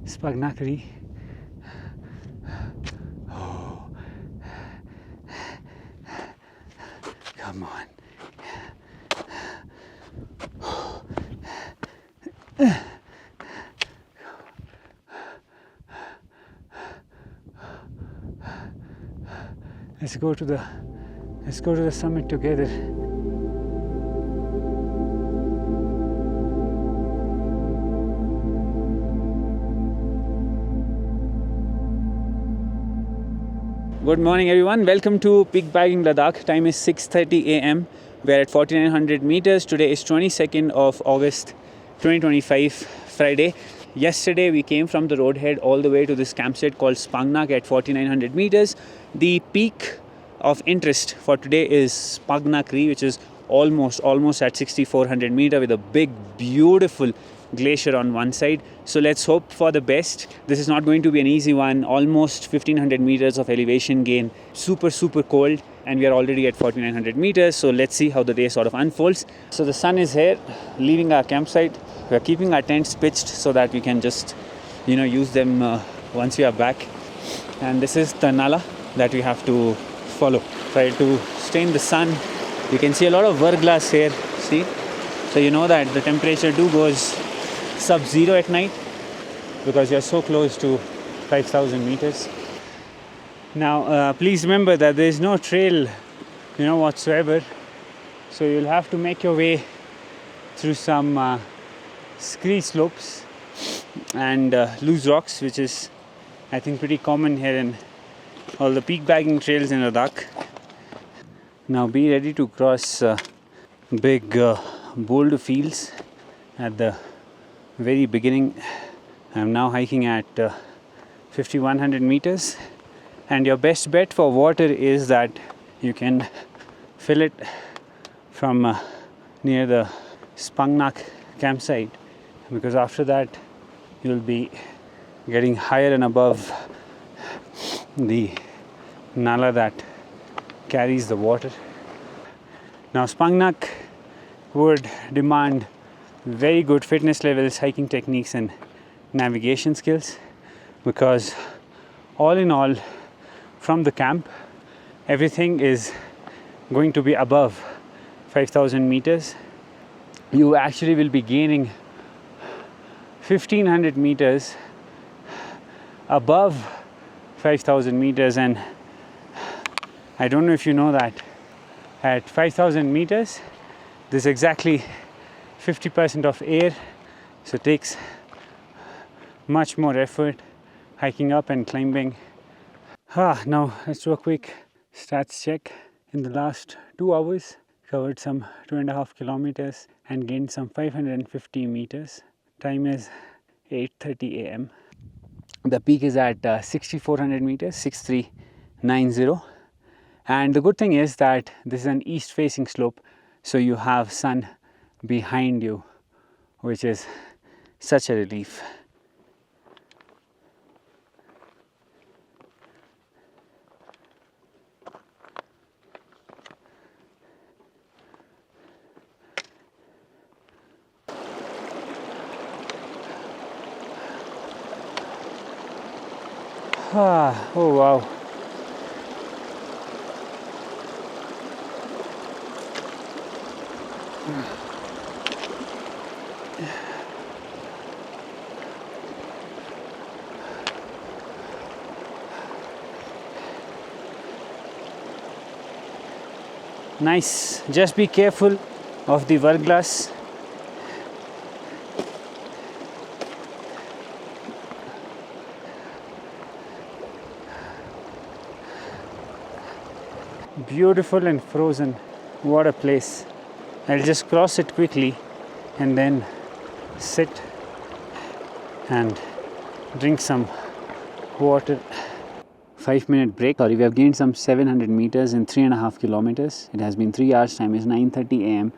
Spangnak Ri. Oh. Come on. Let's go to the summit together. Good morning everyone, welcome to Peakbagging Ladakh. Time is 6:30 a.m. We're at 4900 meters. Today is 22nd of August 2025, Friday. Yesterday we came from the roadhead all the way to this campsite called Spangnak at 4900 meters. The peak of interest for today is Spangnak Ri, which is almost at 6400 meters with a big beautiful glacier on one side. So let's hope for the best. This is not going to be an easy one. Almost 1500 meters of elevation gain, super cold, and we are already at 4900 meters. So let's see how the day sort of unfolds. So the sun is here, leaving our campsite. We are keeping our tents pitched so that we can just use them once we are back. And this is the nala that we have to follow. Try to stay in the sun. You can see a lot of verglass here, see? So you know that the temperature goes sub-zero at night because you're so close to 5,000 meters. Now please remember that there is no trail whatsoever, so you'll have to make your way through some scree slopes and loose rocks, which is I think pretty common here in all the peak bagging trails in Ladakh. Now be ready to cross big boulder fields at the very beginning. I'm now hiking at 5100 meters, and your best bet for water is that you can fill it from near the Spangnak campsite, because after that you'll be getting higher and above the nala that carries the water. Now Spangnak would demand very good fitness levels, hiking techniques and navigation skills, because all in all from the camp everything is going to be above 5,000 meters. You actually will be gaining 1500 meters above 5,000 meters, and I don't know if you know that at 5,000 meters there's exactly 50% of air, so it takes much more effort hiking up and climbing. Now let's do a quick stats check. In the last 2 hours covered some 2.5 kilometers and gained some 550 meters. Time is 8:30 a.m. The peak is at 6400 meters, 6390, and the good thing is that this is an east facing slope, so you have sun behind you, which is such a relief. Oh wow. Nice. Just be careful of the verglass. Beautiful and frozen. What a place. I'll just cross it quickly and then sit and drink some water. 5-minute break. Sorry, we have gained some 700 meters in 3.5 kilometers. It has been 3 hours. Time is 9:30 a.m.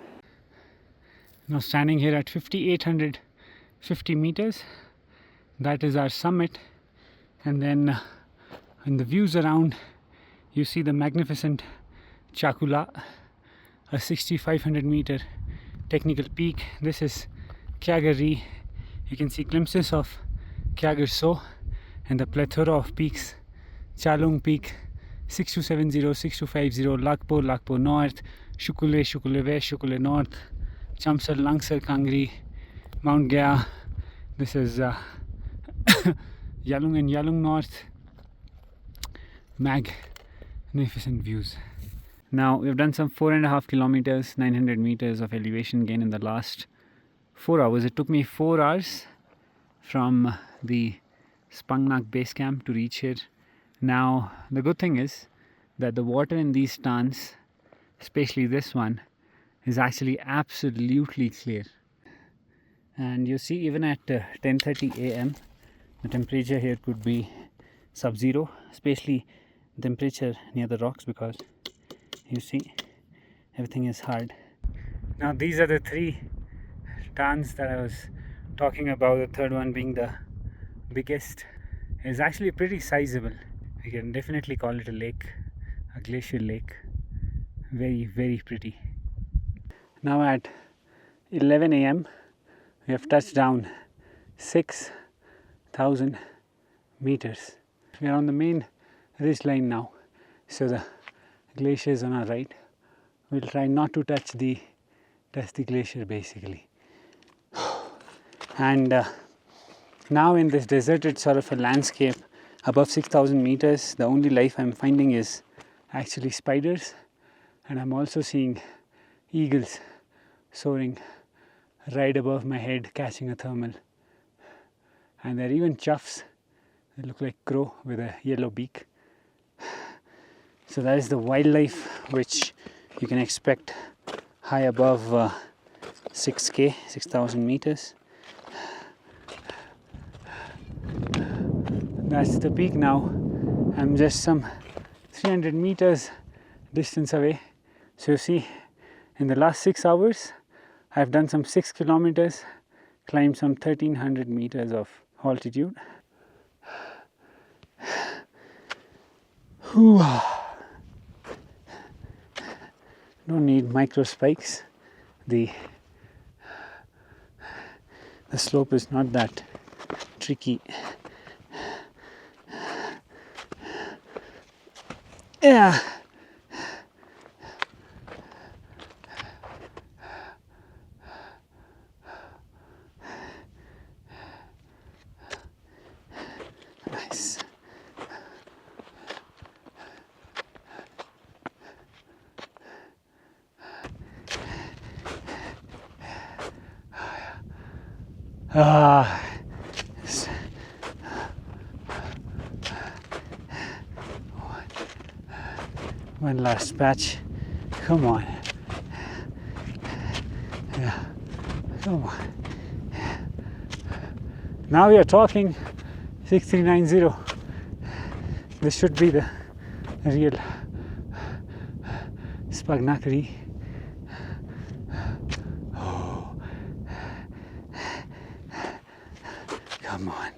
Now standing here at 5,850 meters. That is our summit. And then in the views around, you see the magnificent Chakula, a 6,500 meter technical peak. This is Ri. You can see glimpses of Kyagyso, and the plethora of peaks. Chalung Peak, 6270, 6250, Lakpo North, Shukule West, Shukule North, Chamsar, Langsar, Kangri, Mount Gaya. This is Yalung and Yalung North. Magnificent views. Now we've done some 4.5 kilometers, 900 meters of elevation gain in the last 4 hours. It took me 4 hours from the Spangnak Basecamp to reach here. Now the good thing is that the water in these stands, especially this one, is actually absolutely clear. And you see, even at 10:30 a.m. the temperature here could be sub-zero, especially temperature near the rocks, because you see everything is hard. Now these are the 3 stands that I was talking about, the third one being the biggest. It's actually pretty sizable. We can definitely call it a lake, a glacial lake. Very, very pretty. Now at 11 a.m. we have touched down 6,000 meters. We are on the main ridge line now, so the glacier is on our right. We'll try not to touch the glacier basically. And now in this deserted sort of a landscape above 6,000 meters, the only life I'm finding is actually spiders, and I'm also seeing eagles soaring right above my head, catching a thermal. And there are even choughs that look like crow with a yellow beak. So that is the wildlife which you can expect high above 6,000 meters. That's the peak now. I'm just some 300 meters distance away. So you see, in the last 6 hours, I've done some 6 kilometers, climbed some 1,300 meters of altitude. Don't need micro spikes. The slope is not that tricky. Yeah. Nice. One last patch. Come on. Yeah. Come on. Now we are talking 6390. This should be the real Spangnak Ri. Oh. Come on.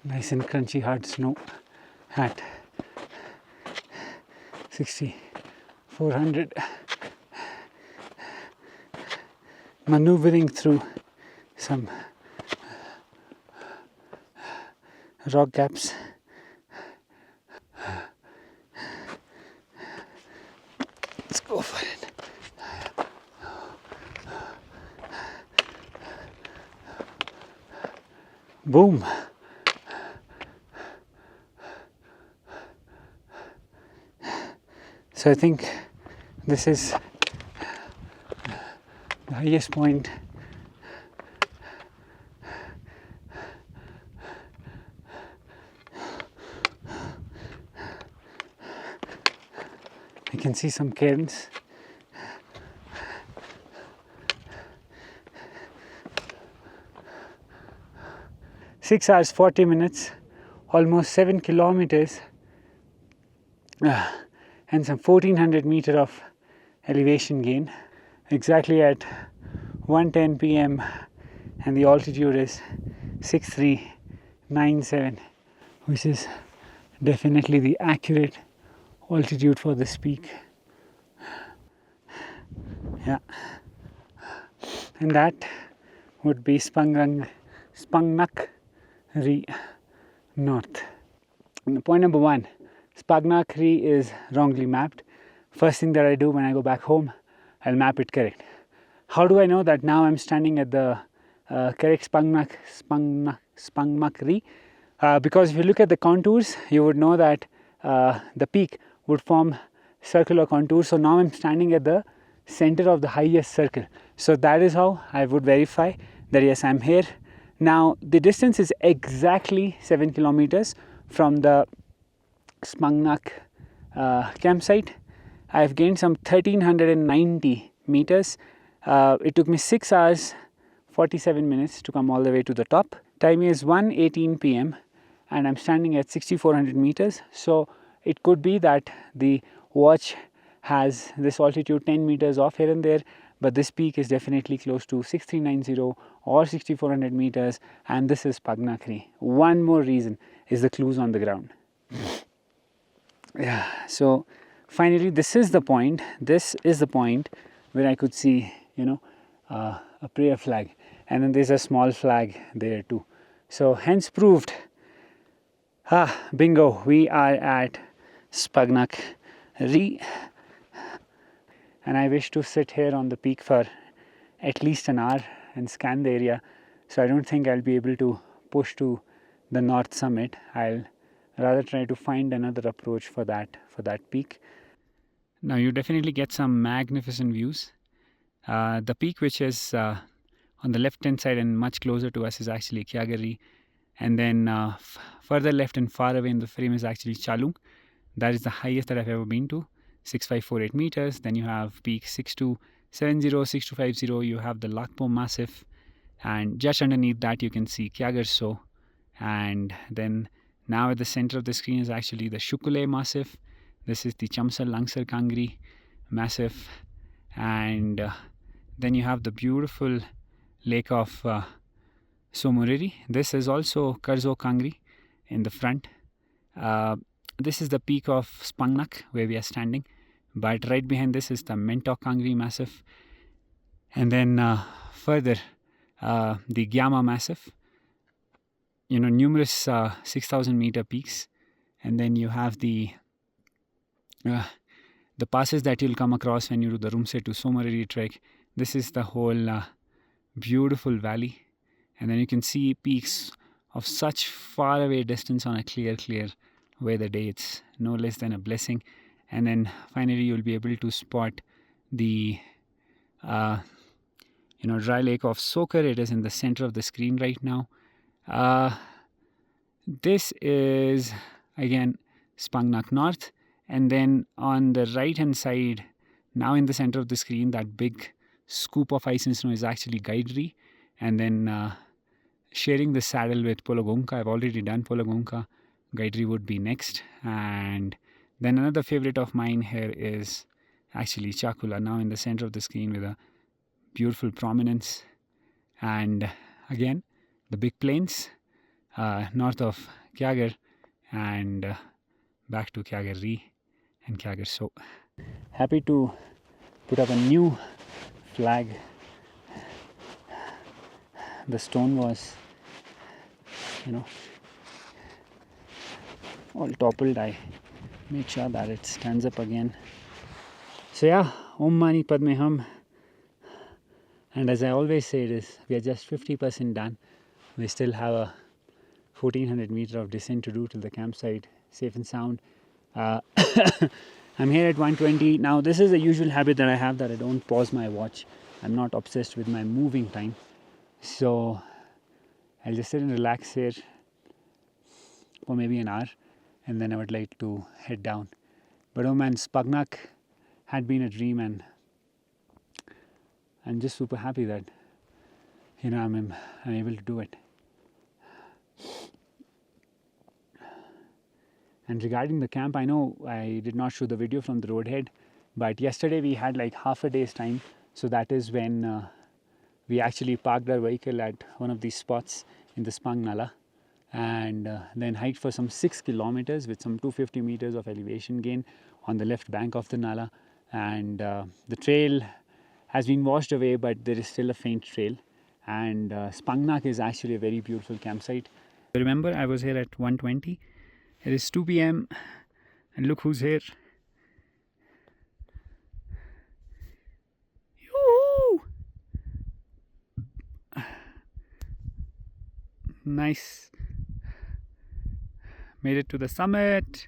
Nice and crunchy hard snow at 6,400. Maneuvering through some rock gaps. Let's go for it. Boom. So I think this is the highest point. I can see some cairns. Six hours 40 minutes, almost 7 kilometers, and some 1,400 meter of elevation gain. Exactly at 1:10 p.m. and the altitude is 6,397, which is definitely the accurate altitude for this peak. Yeah, and that would be Spangnak Ri North. And point number 1, Spangnak Ri is wrongly mapped. First thing that I do when I go back home, I'll map it correct. How do I know that now I'm standing at the correct Spangnak Ri? Because if you look at the contours, you would know that the peak would form circular contours. So now I'm standing at the center of the highest circle. So that is how I would verify that yes, I'm here. Now the distance is exactly 7 kilometers from the Spangnak campsite. I've gained some 1390 meters. It took me 6 hours 47 minutes to come all the way to the top. Time is 1:18 p.m. and I'm standing at 6400 meters. So it could be that the watch has this altitude 10 meters off here and there, but this peak is definitely close to 6390 or 6400 meters, and this is Spangnak Ri. One more reason is the clues on the ground. Yeah, so finally this is the point where I could see, a prayer flag, and then there's a small flag there too. So hence proved, bingo, we are at Spangnak Ri, and I wish to sit here on the peak for at least an hour and scan the area. So I don't think I'll be able to push to the north summit. I'll rather try to find another approach for that peak. Now you definitely get some magnificent views. The peak which is on the left hand side and much closer to us is actually Thugje Ri, and then further left and far away in the frame is actually Chalung. That is the highest that I've ever been to, 6548 meters. Then you have peak 6270, 6250. You have the Lakpo Massif, and just underneath that you can see Gyamshu. And then now at the center of the screen is actually the Shukule Massif. This is the Chamsar Langsar Kangri Massif, and then you have the beautiful lake of Somoriri. This is also Karzo Kangri in the front. This is the peak of Spangnak where we are standing, but right behind this is the Mentok Kangri Massif, and then further the Gyama Massif. Numerous 6,000 meter peaks, and then you have the passes that you'll come across when you do the Rumse to Somoriri trek. This is the whole beautiful valley, and then you can see peaks of such far away distance on a clear weather day. It's no less than a blessing. And then finally you'll be able to spot the dry lake of Sokar. It is in the center of the screen right now. This is again Spangnak North, and then on the right hand side, now in the center of the screen, that big scoop of ice and snow is actually Gyamshu Ri, and then sharing the saddle with Pologongka. I've already done Pologongka. Gyamshu Ri would be next, and then another favorite of mine here is actually Chakula, now in the center of the screen with a beautiful prominence, and again the big plains north of Gyamshu and back to Gyamshu Ri and Gyamshu. Happy to put up a new flag. The stone was, all toppled. I made sure that it stands up again. So yeah, Om Mani Padme Hum. And as I always say, we are just 50% done. We still have a 1400 meter of descent to do till the campsite, safe and sound. I'm here at 1:20. Now this is a usual habit that I have, that I don't pause my watch. I'm not obsessed with my moving time. So I'll just sit and relax here for maybe an hour, and then I would like to head down. But oh man, Spangnak had been a dream, and I'm just super happy that I'm able to do it. And regarding the camp, I know I did not show the video from the roadhead, but yesterday we had like half a day's time. So that is when we actually parked our vehicle at one of these spots in the Spang Nala, and then hiked for some 6 kilometers with some 250 meters of elevation gain on the left bank of the Nala. And the trail has been washed away, but there is still a faint trail. And Spangnak is actually a very beautiful campsite. Remember, I was here at 1:20. It is 2 p.m. and look who's here. Yoo-hoo! Nice. Made it to the summit.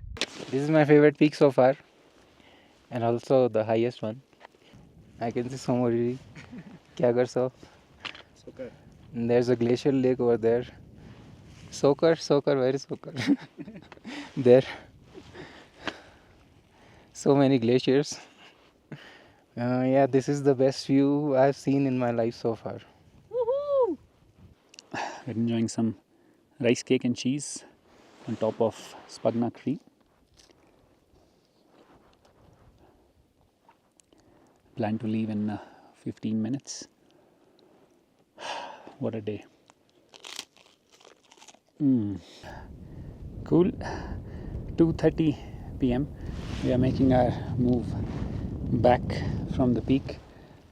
This is my favorite peak so far, and also the highest one. I can see Somoriri, Kyagar. And there's a glacial lake over there. Sokar, where is Sokar? There. So many glaciers. Yeah, this is the best view I've seen in my life so far. Woohoo! We're enjoying some rice cake and cheese on top of Spangnak Ri. Plan to leave in 15 minutes. What a day. Cool. 2:30 p.m. We are making our move back from the peak.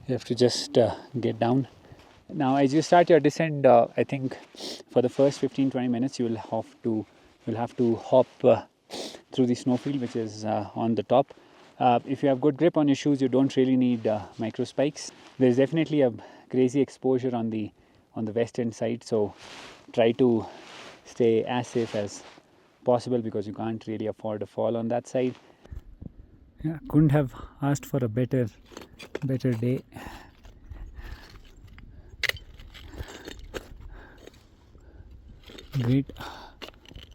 You have to just get down. Now as you start your descent, I think for the first 15-20 minutes you will have to hop through the snowfield, which is on the top. If you have good grip on your shoes, you don't really need micro spikes. There's definitely a crazy exposure on the western side, so try to stay as safe as possible because you can't really afford a fall on that side. Yeah, couldn't have asked for a better day. Great.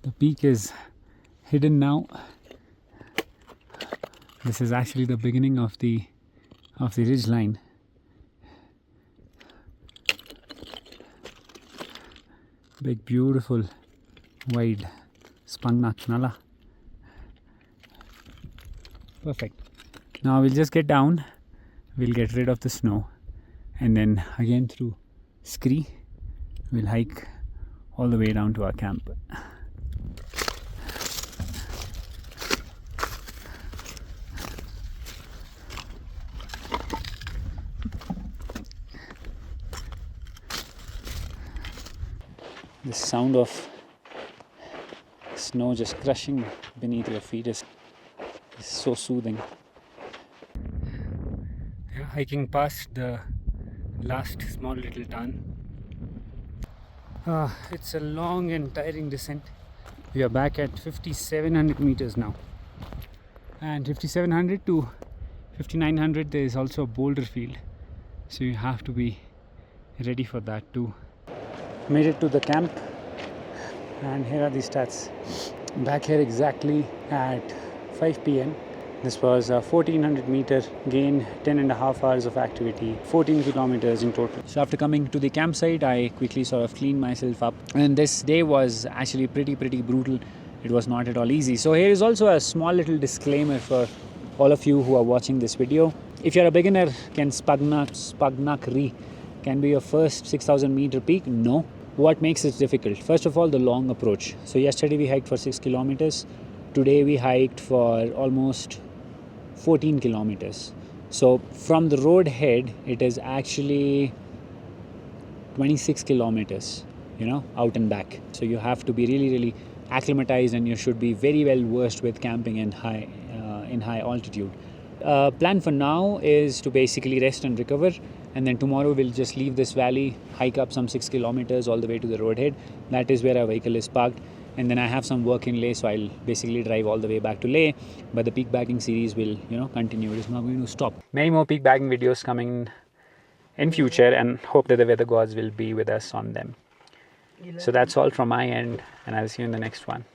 The peak is hidden now. This is actually the beginning of the ridge line. Big, beautiful, wide Spangnak Nala. Perfect. Now we'll just get down. We'll get rid of the snow, and then again through Skri, we'll hike all the way down to our camp. The sound of snow just crushing beneath your feet is so soothing. Yeah, hiking past the last small little town. It's a long and tiring descent. We are back at 5,700 meters now. And 5,700 to 5,900 there is also a boulder field. So you have to be ready for that too. Made it to the camp, and here are the stats. Back here exactly at 5 p.m. This was a 1400 meter gain, 10.5 hours of activity, 14 kilometers in total. So after coming to the campsite, I quickly sort of cleaned myself up, and this day was actually pretty brutal. It was not at all easy. So here is also a small little disclaimer for all of you who are watching this video. If you're a beginner, can Spangnak Ri can be your first 6,000 meter peak? No. What makes it difficult? First of all, the long approach. So yesterday we hiked for 6 kilometers. Today we hiked for almost 14 kilometers. So from the road head, it is actually 26 kilometers, out and back. So you have to be really acclimatized, and you should be very well versed with camping in high altitude. Plan for now is to basically rest and recover, and then tomorrow we'll just leave this valley, hike up some 6 kilometers all the way to the roadhead. That is where our vehicle is parked, and then I have some work in Leh, so I'll basically drive all the way back to Leh. But the peak bagging series will continue. It is not going to stop. Many more peak bagging videos coming in future, and hope that the weather gods will be with us on them. So that's all from my end, and I'll see you in the next one.